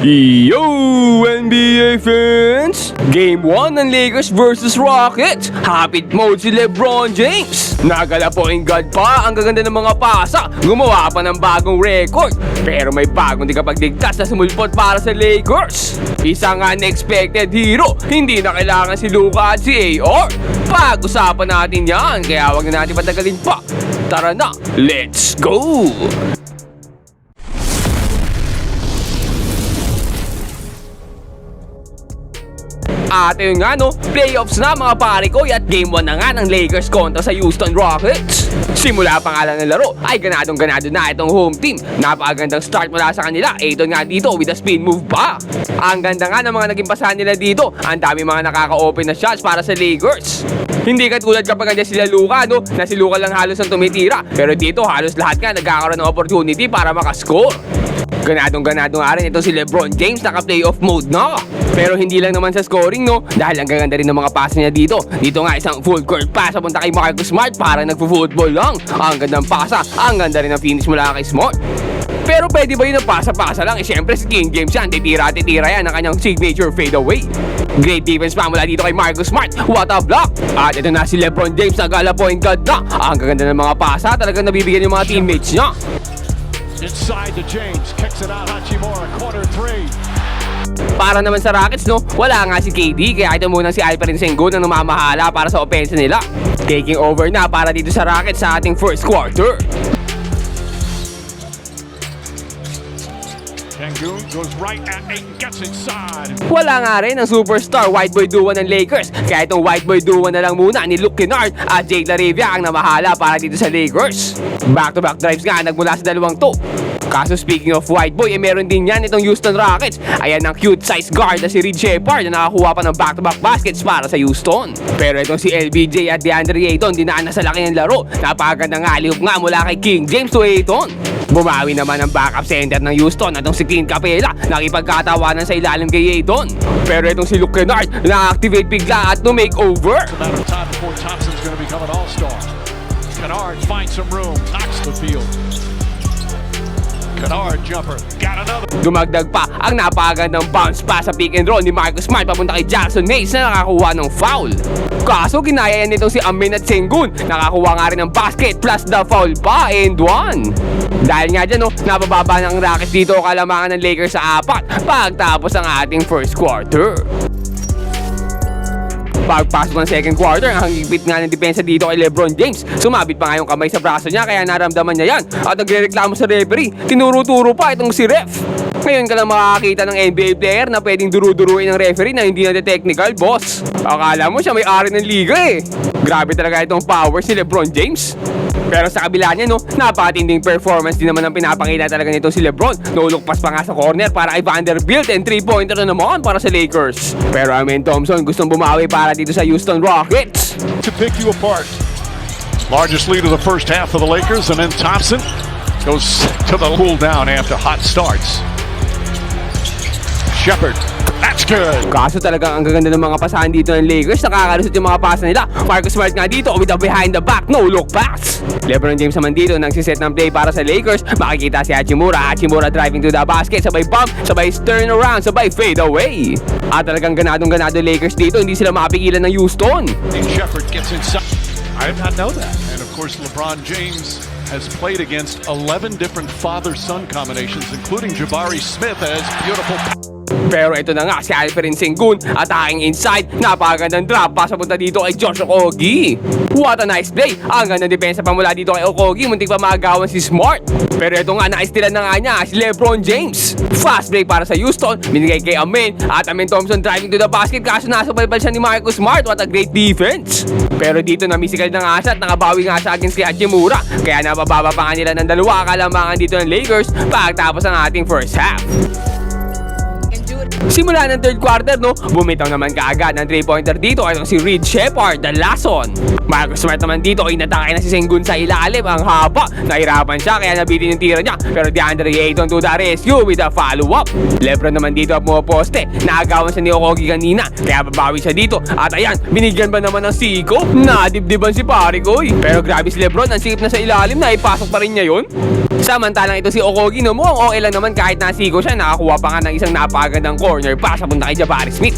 Yo, NBA fans! Game 1 ng Lakers versus Rockets. Hapit mode si LeBron James. Nagala point guard pa, ang gaganda ng mga pasa. Gumawa pa ng bagong record. Pero may bagong di kapagligtas na sumulpot para sa Lakers. Isang unexpected hero. Hindi na kailangan si Luka at si AR. Pag-usapan natin yan, kaya wag na natin patagalin pa. Tara na, let's go! At yun nga no, playoffs na mga pare ko at game 1 na nga ng Lakers kontra sa Houston Rockets. Simula pa nga lang ng laro ay ganadong-ganado na itong home team. Napakagandang start mula sa kanila. Ayton nga dito with a spin move pa. Ang ganda nga ng mga naging pasahan nila dito. Ang dami mga nakaka-open na shots para sa Lakers. Hindi katulad kapag nandiyan sila Luka no, na si Luka lang halos ang tumitira. Pero dito halos lahat nga nagkakaroon ng opportunity para makascore. Ganadong-ganado nga rin ito si LeBron James, naka-playoff mode na. Pero hindi lang naman sa scoring no, dahil ang gaganda rin ng mga pass niya dito. Dito nga isang full court pass papunta kay Marcus Smart para nagpo-football lang. Ang gandang pasa, ang ganda rin ng finish mula kay Smart. Pero pwede ba yun ang pasa-pasa lang? Siyempre si King James yan, titira yan ang kanyang signature fadeaway. Great defense pa mula dito kay Marcus Smart. What a block! At ito na si LeBron James, nagala point guard na. Ang gaganda ng mga pasa, talagang nabibigyan yung mga teammates niya. Inside to James, kicks it out Hachimura, corner three. Para naman sa Rockets no, wala nga si KD kaya ito muna si Alperen Sengun ang namamahala para sa opensa nila. Taking over na para dito sa Rockets sa ating first quarter. Sengun goes right at Ayton, gets inside. Wala nga rin ang superstar white boy duo ng Lakers. Kaya itong white boy duo na lang muna ni Luke Kennard at Jake LaRavia ang namahala para dito sa Lakers. Back-to-back drives nga nagmula sa dalawang to. Kaso speaking of white boy, meron din yan itong Houston Rockets. Ayan ang cute size guard na si Reed Shepard na nakakuha pa ng back-to-back baskets para sa Houston. Pero itong si LBJ at DeAndre Ayton dinaan na sa laki ng laro. Napakaganda nga alley-oop nga mula kay King James to Ayton. Bumawi naman ang backup center ng Houston atong si Clint Capela, nakipagkatawanan sa ilalim kay Ayton. Pero itong si Luke Kennard na-activate bigla at no makeover. It's a matter of time before Thompson's going to become an all-star. Kennard finds some room, knocks the field. Kennard jumper, got another. Dumagdag pa ang napakagandang bounce pass sa pick and roll ni Marcus Smart papunta kay Jackson Hayes na nakakuha ng foul. Kaso ginaya yan nitong si Amin at Sengun, nakakuha nga rin ng basket plus the foul pa and one. Dahil nga dyan no, napababa ng Rockets dito kalamangan ng Lakers sa 4 pagtapos ang ating first quarter. Pagpasok ng second quarter, ang higpit nga ng depensa dito kay LeBron James. Sumabit pa nga yung kamay sa braso niya kaya naramdaman niya yan. At nagrereklamo sa referee, tinuro-turo pa itong si ref. Ngayon ka lang makakita ng NBA player na pwedeng duru-duruin ng referee na hindi na technical, boss. Akala mo siya may ari ng liga eh. Grabe talaga itong powers ni LeBron James. Pero sa kabila niya no, napakatinding performance din naman ang pinapakita talaga nito si LeBron. Nulukpas pa nga sa corner para kay Vanderbilt and 3-pointer na naman para sa Lakers. Pero Amen Thompson gustong bumawi para dito sa Houston Rockets. To pick you apart. Largest lead of the first half for the Lakers, and then Thompson goes to the cool down after hot starts. Shepard. That's good. Kaso talagang ang gaganda ng mga pasahan dito ng Lakers. Nakakalusot yung mga pasa nila. Marcus Smart nga dito with a behind the back no look pass. LeBron James naman dito nagsiset ng play para sa Lakers. Makikita si Hachimura driving to the basket. Sabay bump, sabay turn around, sabay fade away. At talagang ganadong-ganado Lakers dito. Hindi sila makapigilan ng Houston. Shepard gets inside. I did not know that. And of course LeBron James has played against 11 different father-son combinations, including Jabari Smith as beautiful. Pero ito na nga si Alperen Sengun attacking inside. Napakagandang drop pass papunta dito kay Josh Okogie. What a nice play. Ang gandang depensa pa mula dito kay Okogie. Muntik pa maagawan si Smart. Pero ito nga naistilan na nga niya si LeBron James. Fast break para sa Houston. Binigay kay Amen. At Amen Thompson driving to the basket. Kaso nasa balbal siya ni Marcus Smart. What a great defense. Pero dito na misikal na nga siya at nakabawi nga siya against kay Hachimura. Kaya napababa pa nga nila ng dalawa kalamangan dito ng Lakers pagtapos ang ating first half. Simula ng third quarter, no, bumitaw naman kaagad ng 3-pointer dito. Itong si Reed Shepard, the last one. Marcus Smart naman dito, inatake na si Sengun sa ilalim. Ang haba, nahirapan siya kaya nabitin yung tira niya. Pero DeAndre Ayton to the rescue with a follow-up. Lebron naman dito ang pumaposte. Naagawan siya ni Okogie kanina, kaya babawi siya dito. At ayan, binigyan ba naman ng siko? Nadibdiban si pare ko eh. Pero grabe si Lebron, ang sikip na sa ilalim na ipasok pa rin niya yun. Samantalang ito si Okogie, no, mukhang okay lang naman kahit nasiko siya. Nakakuha pa nga ng isang napakagandang corner pass papunta kay Jabari Smith.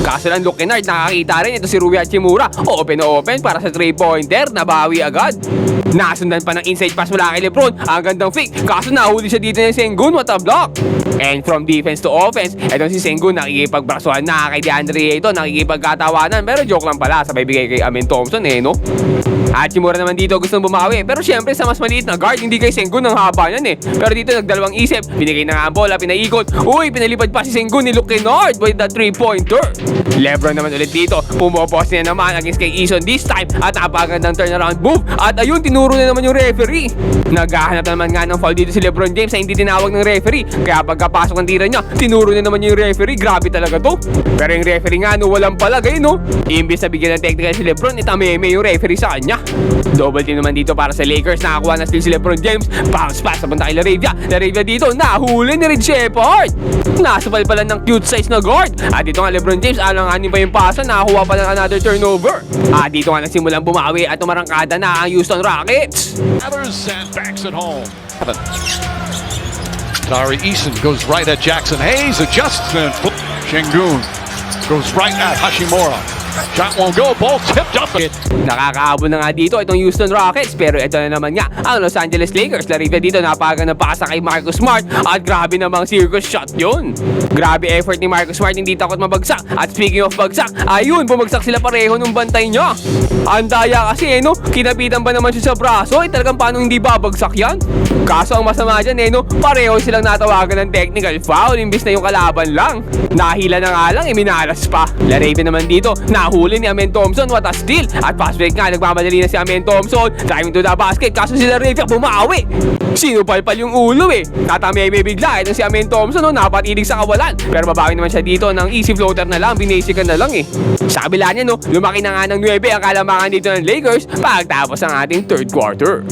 Kaso lang Luke Kennard, nakakita rin ito si Rui Hachimura. Open na open para sa 3-pointer, nabawi agad. Nasundan pa ng inside pass mula kay Lebron. Ang gandang fake, kaso nahuli siya dito ni Sengun, what a block. And from defense to offense, etong si Sengun nakikipagbrasuhan na kay DeAndre Ayton, nakikipagkatawanan. Pero joke lang pala, sabay bigay kay Amen Thompson eh, no? Hachimura naman dito gustong bumawi. Pero syempre sa mas maliit na guard, hindi kay Sengun ang haba niyan eh. Pero dito nagdalawang isip, binigay na nga ang bola, pinaikot. Uy, pinalipad pa si Sengun ni Luke Kennard with the 3-pointer. Lebron naman ulit dito, pumopos niya naman against kay Eason this time. At napakagandang turnaround move. At ayun, tinuro na naman yung referee. Naghahanap naman nga ng foul dito si LeBron James na hindi tinawag ng referee. Kaya pagkapasok ng tira niya, tinuro na naman yung referee. Grabe talaga to. Pero yung referee nga, no, walang palagay, no? Imbis na bigyan ng technical si LeBron, itameme yung referee sa kanya. Double team naman dito para sa Lakers. Nakakuha na steal si LeBron James. Bounce pass papunta kay Laravia. Laravia dito, nahuli ni Reed Shepard. Nasupal pala ng cute size na guard. At dito nga LeBron James, alanganin pa yung pasa. Nakakuha pa ng another turnover. At dito nga nagsimulang bumawi at umarangkada na ang Houston Rockets. Others sandbags at home. Tari Eason goes right at Jackson Hayes. Adjusts and Sengun goes right at Hachimura. Shot won't go. Ball tipped up. Nakakaabol na nga dito itong Houston Rockets. Pero ito na naman nga ang Los Angeles Lakers. Laravia dito, napaga ng pasa kay Marcus Smart. At grabe namang circus shot yun. Grabe effort ni Marcus Smart, hindi takot mabagsak. At speaking of bagsak, ayun, bumagsak sila pareho nung bantay niya. Ang daya kasi no, kinapitan ba naman siya sa braso? Talagang paano hindi babagsak yan? Kaso ang masama dyan no, pareho silang natawagan ng technical foul imbis na yung kalaban lang. Nahila na nga lang, minalas pa. Laravia naman dito, nahuli ni Amen Thompson, what a steal. At fast break nga, nagmamadali na si Amen Thompson, driving to the basket, kaso si Laravia bumawi. Sinupalpal yung ulo eh. Tatameme bigla, itong si Amen Thompson, no, napatilig sa kawalan. Pero babawi naman siya dito ng easy floater na lang, binasican na lang eh. Sa kabila niya no, lumaki na nga ng 9 ang kalamangan dito ng Lakers pagtapos ng ating third quarter.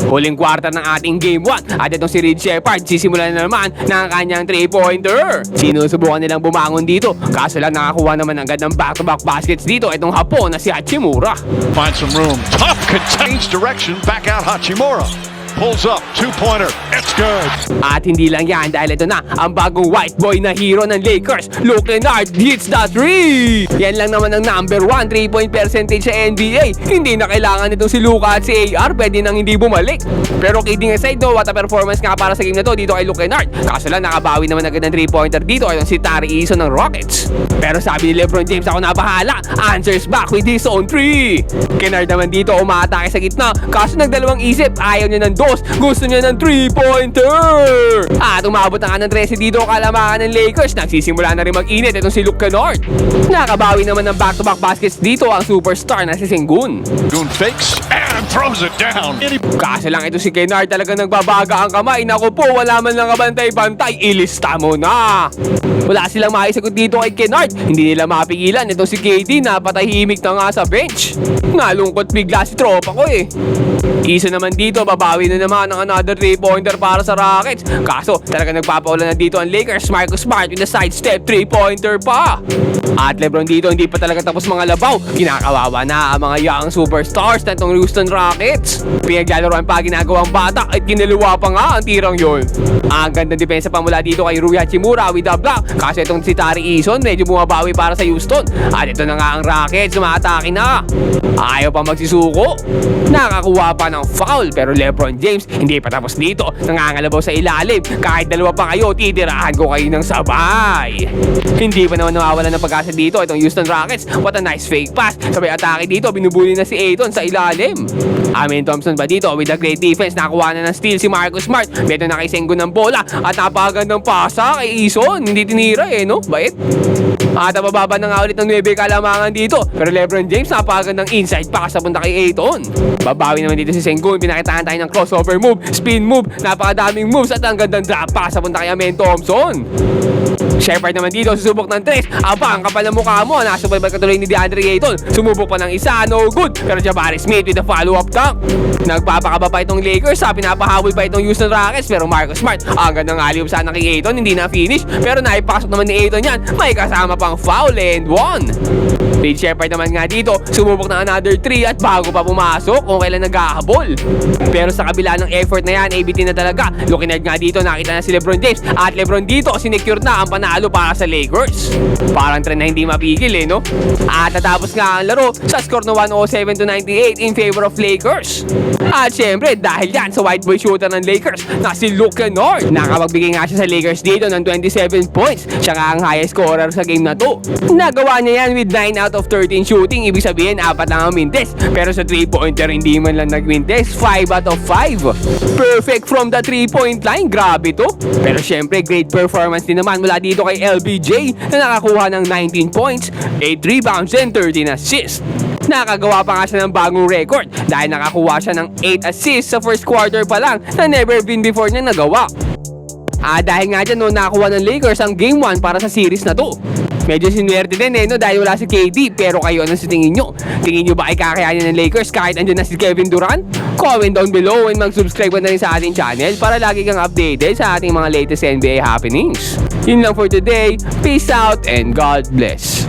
Huling kwarta ng ating Game 1 at itong si Reed Shepard sisimulan na naman ng kanyang 3-pointer. Sinusubukan nilang bumangon dito, kaso lang nakakuha naman agad ng back-to-back baskets dito itong Hapon na si Hachimura. Find some room. Tough change direction. Back out Hachimura. Pulls up. 2-pointer. It's good. At hindi lang yan dahil ito na ang bagong white boy na hero ng Lakers. Luke Kennard hits the 3. Yan lang naman ang number 1 3-point percentage sa NBA. Hindi na kailangan itong si Luka at si AR, pwede nang hindi bumalik. Pero kidding aside no, what a performance nga para sa game na to dito kay Luke Kennard. Kaso lang nakabawi naman agad ng 3-pointer dito ay si Tari Eason ng Rockets. Pero sabi ni LeBron James, ako na bahala. Answers back with his own 3. Kennard naman dito umaatake sa gitna. Kaso nagdalawang isip, ayaw niya ng dos, gusto niya ng 3-pointer. At umabot na nga ng 13 dito kalamangan ng Lakers. Nagsisimula na rin mag-init itong si Luke Kennard. Nakabawi naman ng back-to-back baskets dito ang superstar na si Sengun. Sengun fakes and throws it down. Kaso lang ito si Kennard talagang nagbabaga ang kamay. Naku po, wala man lang kabantay-bantay. Ilista mo na. Wala silang maisagot dito kay Kennard. Hindi nila mapigilan itong si KD na patahimik na nga sa bench. Nalungkot bigla si tropa ko eh. Isa naman dito, babawi na naman ng another 3-pointer para sa Rockets. Kaso talagang nagpapaulan na dito ang Lakers. Marcus Smart with a sidestep 3-pointer pa. At LeBron dito hindi pa talaga tapos mga labaw. Kinakawawa na ang mga young superstars na itong Houston Rockets. Pinaglalaroan pa ginagawang bata at kinaliwa pa nga ang tirang yun. Ang gandang depensa pa mula dito kay Rui Hachimura with a block. Kasi itong si Tari Eason medyo bumabawi para sa Houston. At ito na nga ang Rockets, umaatake na. Ayaw pa magsisuko. Nakakuha pa ng foul pero LeBron James hindi pa tapos dito. Nangangalabaw sa ilalim. Kahit dalawa pa kayo, titirahan ko kayo ng sabay. Hindi pa naman nawawala ng pag-asa dito itong Houston Rockets. What a nice fake pass. Sabay atake dito, binubuli na si Ayton sa ilalim. Amin Thompson pa dito with a great defense. Nakuha na ng steal si Marcus Smart. Beto na kay Sengun ng bola. At napakagandang pasa kay Ison. Hindi tinira no? Bait. At mababa na nga ulit ng 9 kalamangan dito. Pero LeBron James napakagandang inside pass punta kay Ayton. Babawi naman dito si Sengun. Pinakitaan tayo ng crossover move, spin move. Napakadaming moves at ang gandang drop pass punta kay Amin Thompson. Shepard naman dito, susubok ng 3. Aba, ang kapal ng mukha mo. Nasubaybay katuloy ni DeAndre Ayton. Sumubok pa ng isa, no good. Pero Jabari Smith with a follow-up dunk. Nagpapakaba pa itong Lakers, pinapahabol pa itong Houston Rockets. Pero Marcus Smart, ang gandang alley-oop sana kay Ayton, hindi na finish. Pero naipasok naman ni Ayton yan. May kasama pang foul and 1. Reed Shepard naman nga dito, sumubok ng another 3 at bago pa pumasok kung kailan naghahabol. Pero sa kabila ng effort na yan, ABT na talaga. Looking at nga dito, nakita na si LeBron James. At LeBron dito, sinecure na ang panalo para sa Lakers. Parang trend na hindi mapigil no? At natapos nga ang laro sa score na 107-98 in favor of Lakers. At syempre, dahil yan sa white boy shooter ng Lakers na si Luke Kennard. Nakapagbigay nga siya sa Lakers dito ng 27 points. Siya nga ang highest scorer sa game na to. Nagawa niya yan with 9 out of 13 shooting. Ibig sabihin, 4 lang ang mintes. Pero sa 3-pointer, hindi man lang nag-mintes. 5 out of 5. Perfect from the 3-point line. Grabe to. Pero syempre, great performance din naman mula dito kay LBJ na nakakuha ng 19 points, 8 rebounds, and 13 assists. Nakagawa pa nga siya ng bagong record dahil nakakuha siya ng 8 assists sa first quarter pa lang na never been before niya nagawa. Dahil nga dyan nakakuha ng Lakers ang game 1 para sa series na to. Medyo sinuwerte din no, dahil wala si KD. Pero kayo, ano sa tingin nyo? Tingin nyo ba ay kakayanin ng Lakers kahit andyan na si Kevin Durant? Comment down below and mag-subscribe na rin sa ating channel para lagi kang updated sa ating mga latest NBA happenings. Yun lang for today. Peace out and God bless.